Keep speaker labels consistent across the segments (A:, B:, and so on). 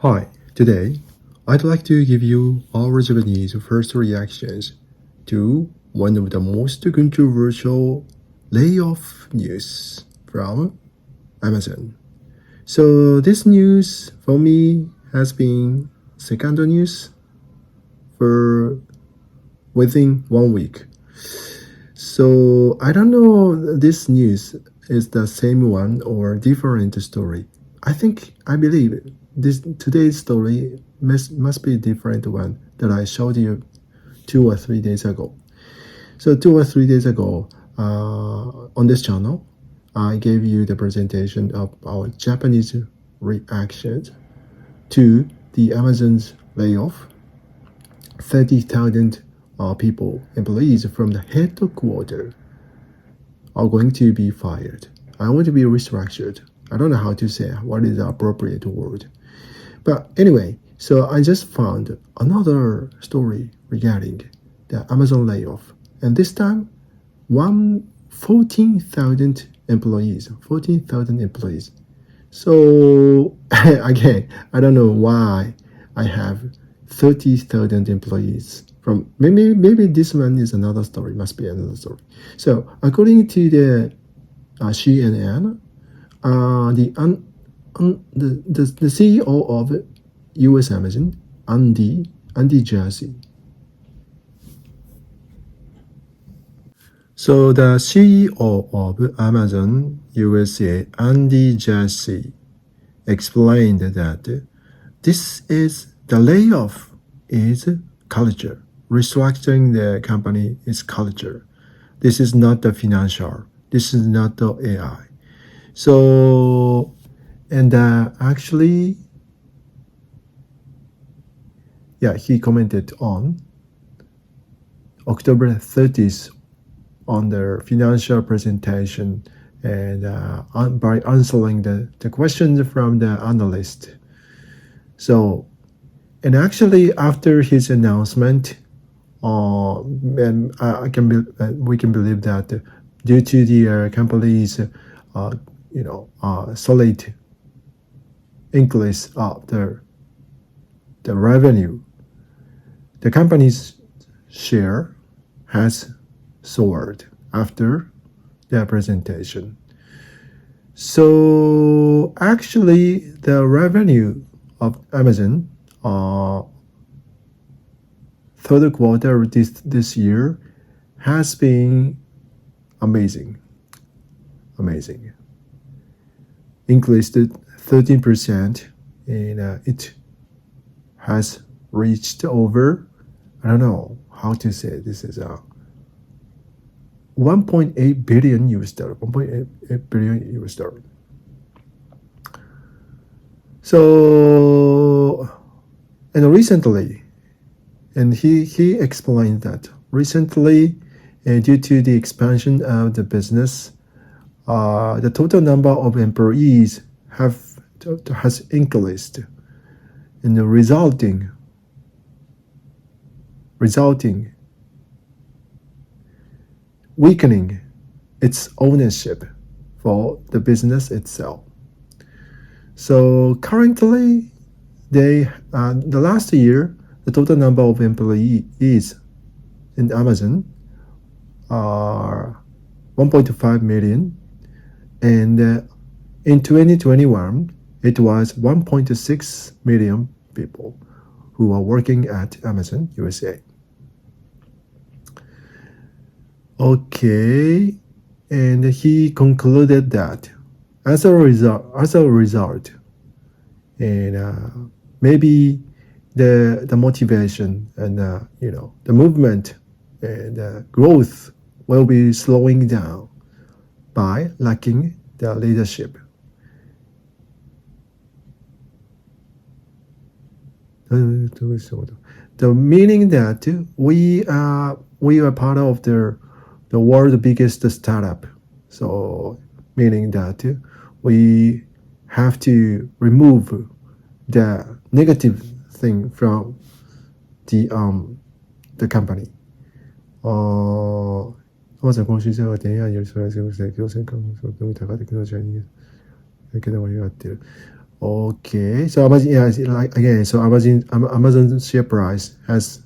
A: Hi, today I'd like to give you our Japanese first reactions to one of the most controversial layoff news from Amazon. So this news for me has been second news for within 1 week. So I don't know this news is the same one or different story. I believe this today's story must be a different one that I showed you 2 or 3 days ago. So 2 or 3 days ago, on this channel, I gave you the presentation of our Japanese reactions to the Amazon's layoff. 30,000 employees from the headquarters are going to be fired. I want to be restructured. I don't know how to say what is the appropriate word. But anyway, so I just found another story regarding the Amazon layoff. And this time, 14,000 employees. 14,000 employees. So again, I don't know why I have 30,000 employees from maybe this one is another story, must be another story. So according to the CNN, the CEO of U.S. Amazon, Andy Jassy. So the CEO of Amazon USA, Andy Jassy, explained that the layoff is culture. Restructuring the company is culture. This is not the financial. This is not the AI. So, and actually, yeah, he commented on October 30th on their financial presentation and by answering the questions from the analyst. So, and actually after his announcement, and we can believe that due to the company's solid increase of the revenue, the company's share has soared after their presentation. So actually, the revenue of Amazon third quarter this year has been amazing. Increased 13%, and it has reached over, I don't know how to say it. This is 1.8 billion US dollar, 1.8 billion US dollar. So, and recently, and he explained that recently, due to the expansion of the business, the total number of employees has increased, and resulting weakening its ownership for the business itself. So currently, the last year, the total number of employees in Amazon are 1.5 million, and in 2021, it was 1.6 million people who are working at Amazon USA. Okay, and he concluded that as a result, and maybe the motivation and the movement and growth will be slowing down by lacking the leadership. The meaning that we are part of the world's biggest startup. So meaning that we have to remove the negative thing from the company. まず今週は恋愛よりそれはすごく強制感を高めてください。だけでも祝ってる。Okay, so Amazon, yeah, like again, so Amazon share price has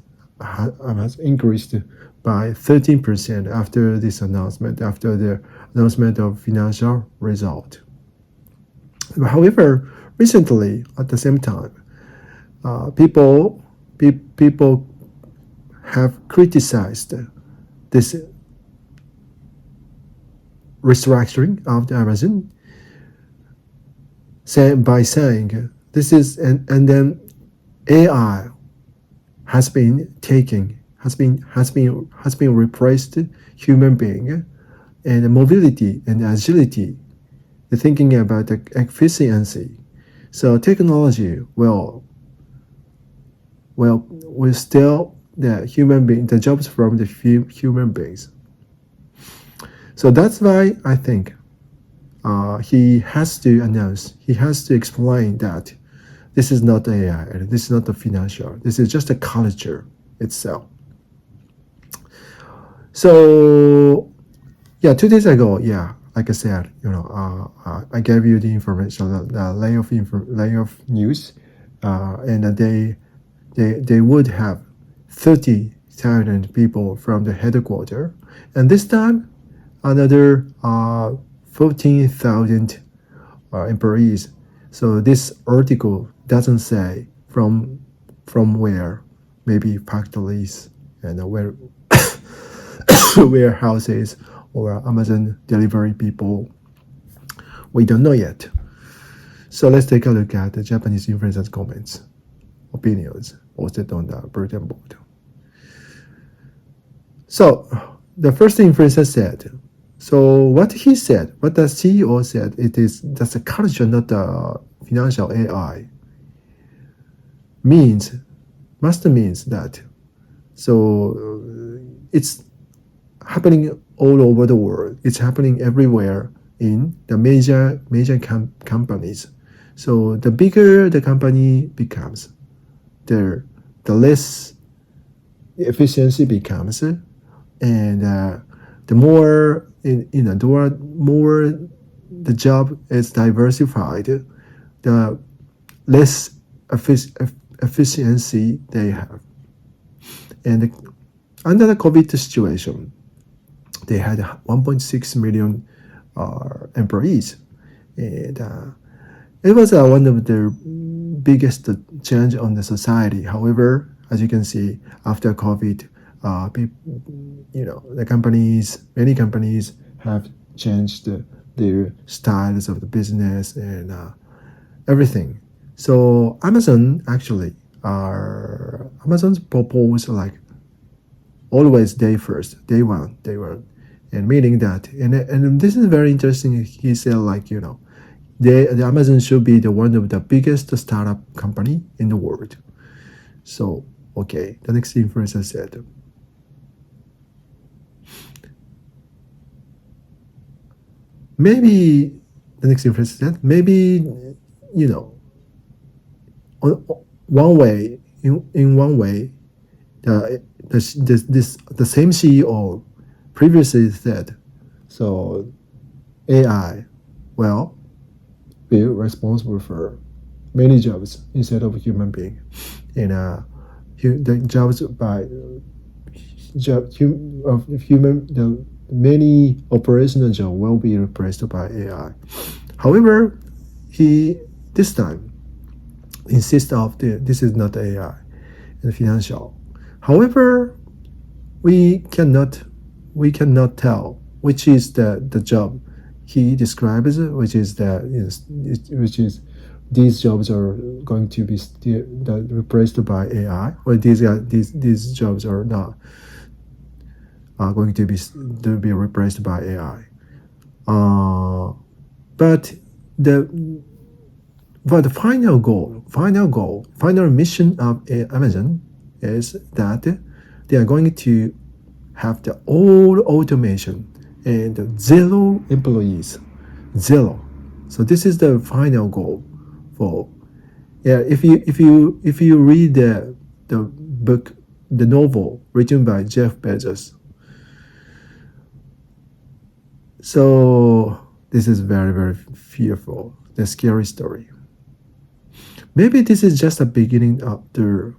A: increased by 13% after this announcement, after the announcement of financial result. However, recently, at the same time, people have criticized this restructuring of the Amazon, by saying this is and then AI has been replaced human being, and mobility and agility, the thinking about the efficiency. So technology will steal the jobs from the human beings. So that's why I think he has to announce, he has to explain that this is not AI and this is not the financial. This is just a culture itself. So yeah, 2 days ago, yeah, like I said, I gave you the information, the layoff news, and they would have 30,000 people from the headquarters, and this time another 14,000 employees. So this article doesn't say from where, maybe factories and where warehouses or Amazon delivery people. We don't know yet. So let's take a look at the Japanese influencers' comments, opinions posted on the bulletin board. So the first influencer said, so what he said, what the CEO said, that's a culture, not the financial AI. Must means that. So it's happening all over the world. It's happening everywhere in the major companies. So the bigger the company becomes, the less efficiency becomes, and the more the more the job is diversified, the less efficiency they have. And under the COVID situation, they had 1.6 million employees, and it was one of the biggest change on the society. However, as you can see, after COVID, many companies have changed their styles of the business and everything. So Amazon's propose like always day one, and meaning that, and this is very interesting. He said like the Amazon should be the one of the biggest startup company in the world. So okay, the next influencer said, maybe the next influencer said maybe one way in one way the same CEO previously said, so AI be responsible for many jobs instead of human being, and the jobs by of human the many operational jobs will be replaced by AI. However, he this time insists of this is not AI and financial. However, we cannot tell which is the job he describes, which is these jobs are going to be replaced by AI, or these jobs are not going to be replaced by AI. But the final mission of Amazon is that they are going to have the all automation and zero employees, zero. So this is the final goal for. Yeah, if you read the book, the novel written by Jeff Bezos, so this is very, very fearful, the scary story. Maybe this is just the beginning of the